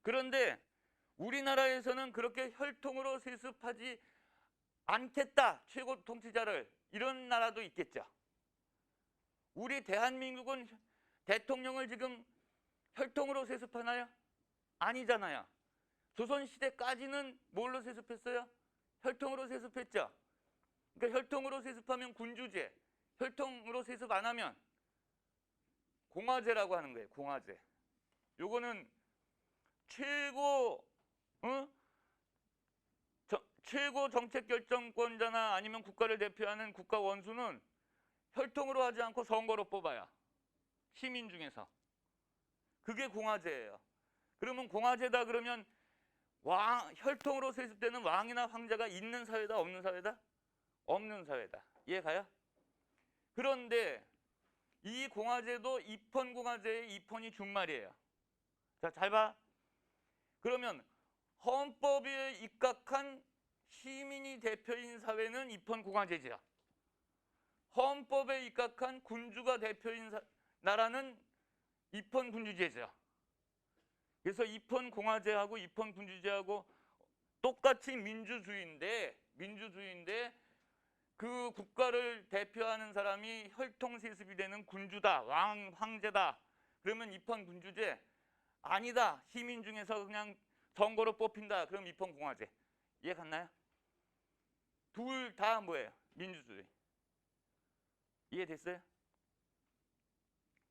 그런데 우리나라에서는 그렇게 혈통으로 세습하지 않겠다, 최고 통치자를. 이런 나라도 있겠죠. 우리 대한민국은 대통령을 지금 혈통으로 세습하나요? 아니잖아요. 조선시대까지는 뭘로 세습했어요? 혈통으로 세습했죠. 그러니까 혈통으로 세습하면 군주제, 혈통으로 세습 안 하면 공화제라고 하는 거예요. 공화제. 요거는 최고 최고 정책 결정권자나 아니면 국가를 대표하는 국가 원수는 혈통으로 하지 않고 선거로 뽑아요. 시민 중에서. 그게 공화제예요. 그러면 공화제다 그러면 혈통으로 세습되는 왕이나 황제가 있는 사회다, 없는 사회다? 없는 사회다. 이해가요? 그런데 이 공화제도 입헌공화제의 입헌이 준말이에요. 자, 잘 봐. 그러면 헌법에 입각한 시민이 대표인 사회는 입헌공화제죠. 헌법에 입각한 군주가 대표인 나라는 입헌군주제죠. 그래서 입헌공화제하고 입헌군주제하고 똑같이 민주주의인데 그 국가를 대표하는 사람이 혈통세습이 되는 군주다, 황제다. 그러면 입헌군주제. 아니다, 시민 중에서 그냥 선거로 뽑힌다. 그럼 입헌공화제. 이해 갔나요? 둘 다 뭐예요? 민주주의. 이해됐어요?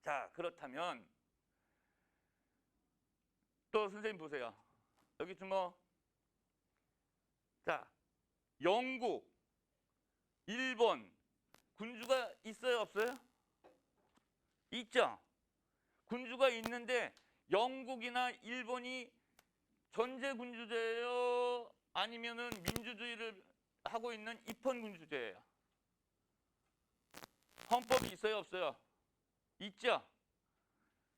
자, 그렇다면 또 선생님 보세요. 여기 좀 자, 영국, 일본 군주가 있어요, 없어요? 있죠. 군주가 있는데 영국이나 일본이 전제 군주제예요? 아니면은 민주주의를 하고 있는 입헌군주제예요? 헌법이 있어요, 없어요? 있죠.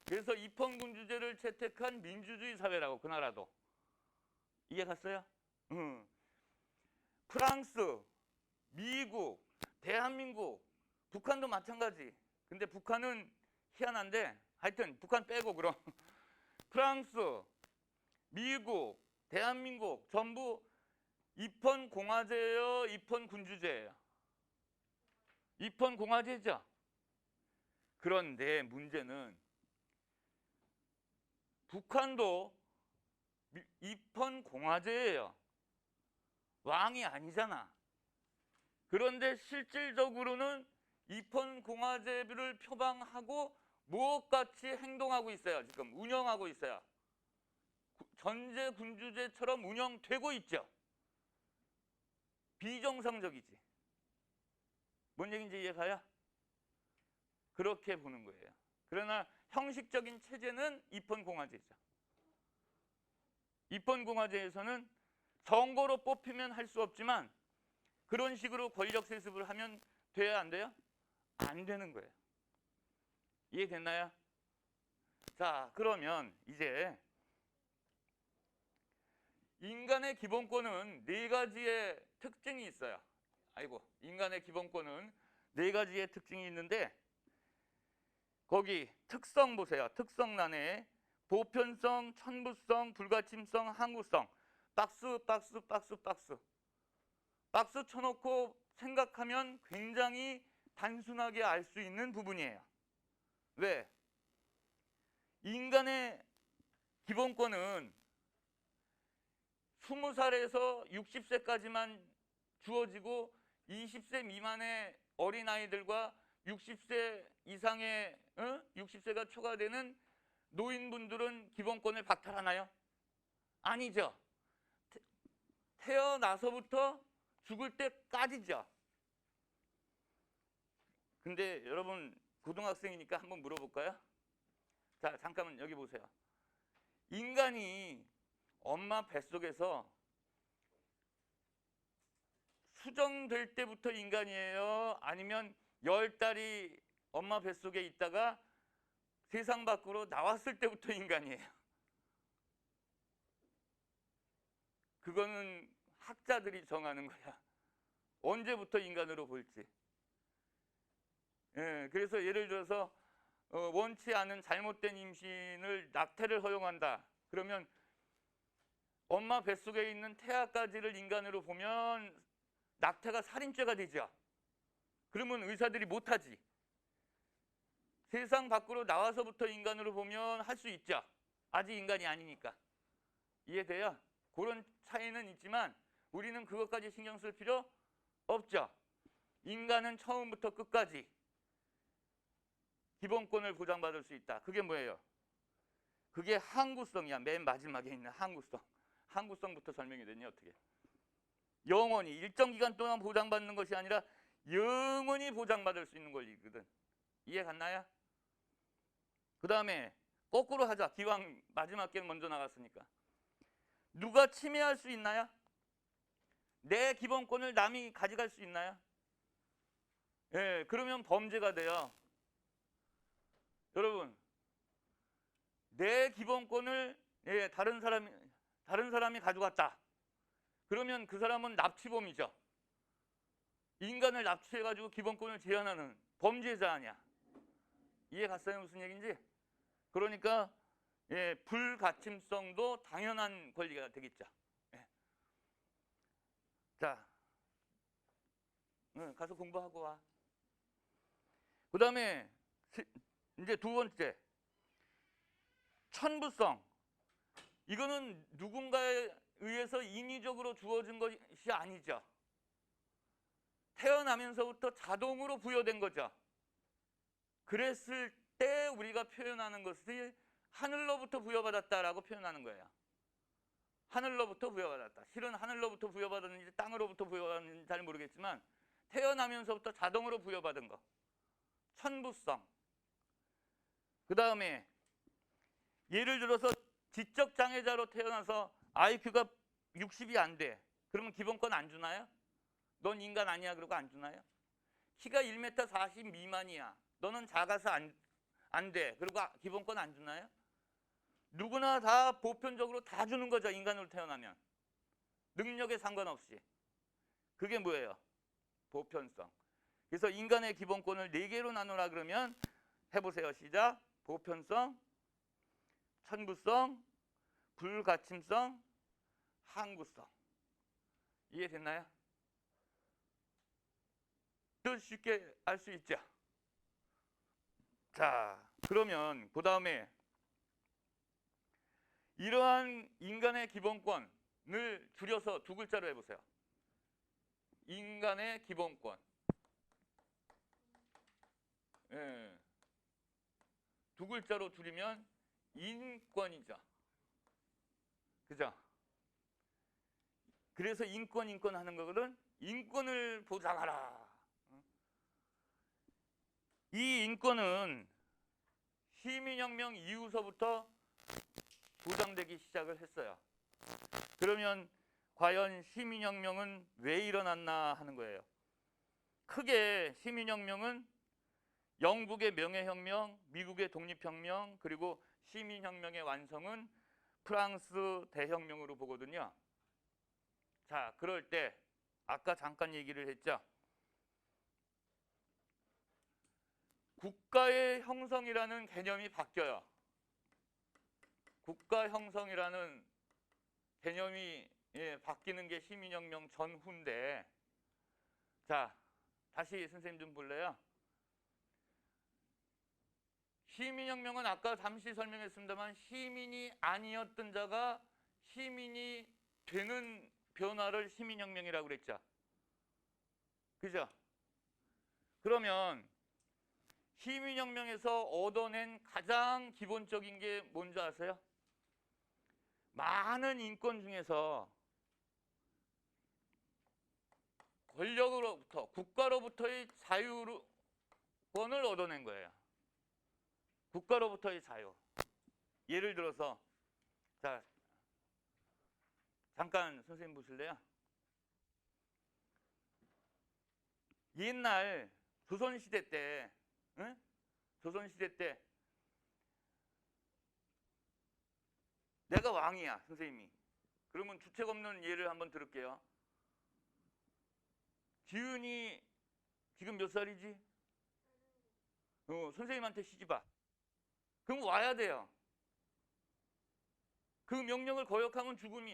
그래서 입헌군주제를 채택한 민주주의 사회라고, 그 나라도. 이해 갔어요? 프랑스, 미국, 대한민국, 북한도 마찬가지. 근데 북한은 희한한데 하여튼 북한 빼고 그럼 프랑스, 미국, 대한민국 전부 입헌공화제예요, 입헌군주제예요? 입헌공화제죠. 그런데 문제는 북한도 입헌공화제예요. 왕이 아니잖아. 그런데 실질적으로는 입헌공화제를 표방하고 무엇같이 행동하고 있어요. 지금 운영하고 있어요. 전제군주제처럼 운영되고 있죠. 비정상적이지. 뭔 얘기인지 이해가요? 그렇게 보는 거예요. 그러나 형식적인 체제는 입헌공화제죠. 입헌공화제에서는 선거로 뽑히면 할 수 없지만 그런 식으로 권력 세습을 하면 돼야 안 돼요? 안 되는 거예요. 이해됐나요? 자, 그러면 이제 인간의 기본권은 네 가지의 특징이 있어요. 인간의 기본권은 네 가지의 특징이 있는데 거기 특성 보세요. 특성란에 보편성, 천부성, 불가침성, 항구성. 박스 쳐놓고 생각하면 굉장히 단순하게 알 수 있는 부분이에요. 왜? 인간의 기본권은 20살에서 60세까지만 주어지고 20세 미만의 어린아이들과 60세 이상의 60세가 초과되는 노인분들은 기본권을 박탈하나요? 아니죠. 태어나서부터 죽을 때까지죠. 근데 여러분 고등학생이니까 한번 물어볼까요? 자, 잠깐만 여기 보세요. 인간이 엄마 뱃속에서 수정될 때부터 인간이에요? 아니면 10달이 엄마 뱃속에 있다가 세상 밖으로 나왔을 때부터 인간이에요? 그거는 학자들이 정하는 거야. 언제부터 인간으로 볼지. 그래서 예를 들어서 원치 않은 잘못된 임신을 낙태를 허용한다. 그러면 엄마 뱃속에 있는 태아까지를 인간으로 보면 낙태가 살인죄가 되죠. 그러면 의사들이 못하지. 세상 밖으로 나와서부터 인간으로 보면 할 수 있죠. 아직 인간이 아니니까. 이해돼요? 그런 차이는 있지만 우리는 그것까지 신경 쓸 필요 없죠. 인간은 처음부터 끝까지 기본권을 보장받을 수 있다. 그게 뭐예요? 그게 항구성이야. 맨 마지막에 있는 항구성. 항구성부터 설명이 되니 어떻게? 영원히 일정 기간 동안 보장받는 것이 아니라 영원히 보장받을 수 있는 권리거든. 이해 갔나요? 그 다음에 거꾸로 하자. 기왕 마지막 게 먼저 나갔으니까. 누가 침해할 수 있나요? 내 기본권을 남이 가져갈 수 있나요? 예, 그러면 범죄가 돼요. 여러분, 내 기본권을 다른 사람이 가져갔다. 그러면 그 사람은 납치범이죠. 인간을 납치해가지고 기본권을 제한하는 범죄자 아니야. 이해 갔어요? 무슨 얘기인지? 그러니까 불가침성도 당연한 권리가 되겠죠. 예. 자, 가서 공부하고 와. 그 다음에 이제 두 번째, 천부성. 이거는 누군가에 의해서 인위적으로 주어진 것이 아니죠. 태어나면서부터 자동으로 부여된 거죠. 그랬을 때 우리가 표현하는 것이 하늘로부터 부여받았다라고 표현하는 거예요. 하늘로부터 부여받았다. 실은 하늘로부터 부여받았는지 땅으로부터 부여받았는지 잘 모르겠지만 태어나면서부터 자동으로 부여받은 거. 천부성. 그 다음에 예를 들어서 지적장애자로 태어나서 IQ가 60이 안 돼. 그러면 기본권 안 주나요? 넌 인간 아니야 그러고 안 주나요? 키가 1m 40 미만이야. 너는 작아서 안 돼. 그리고 기본권 안 주나요? 누구나 다 보편적으로 다 주는 거죠. 인간으로 태어나면. 능력에 상관없이. 그게 뭐예요? 보편성. 그래서 인간의 기본권을 4개로 나누라 그러면 해보세요. 시작. 보편성, 천부성, 불가침성, 항구성. 이해됐나요? 더 쉽게 알 수 있죠? 자, 그러면 그 다음에 이러한 인간의 기본권을 줄여서 두 글자로 해보세요. 인간의 기본권. 예. 두 글자로 줄이면 인권이죠. 그죠? 그래서 인권 하는 거거든. 인권을 보장하라. 이 인권은 시민혁명 이후서부터 보장되기 시작을 했어요. 그러면 과연 시민혁명은 왜 일어났나 하는 거예요. 크게 시민혁명은 영국의 명예혁명, 미국의 독립혁명, 그리고 시민혁명의 완성은 프랑스 대혁명으로 보거든요. 자, 그럴 때 아까 잠깐 얘기를 했죠. 국가의 형성이라는 개념이 바뀌어요. 국가 형성이라는 개념이 바뀌는 게 시민혁명 전후인데, 자, 다시 선생님 좀 볼래요? 시민혁명은 아까 잠시 설명했습니다만 시민이 아니었던 자가 시민이 되는 변화를 시민혁명이라고 그랬죠. 그죠? 그러면 시민혁명에서 얻어낸 가장 기본적인 게 뭔지 아세요? 많은 인권 중에서 권력으로부터, 국가로부터의 자유권을 얻어낸 거예요. 국가로부터의 자유. 예를 들어서, 자, 잠깐 선생님 보실래요? 옛날 조선시대 때, 응? 조선시대 때 내가 왕이야, 선생님이. 그러면 주책 없는 예를 한번 들을게요. 지은이 지금 몇 살이지? 선생님한테 시집와. 그럼 와야 돼요. 그 명령을 거역하면 죽음이야.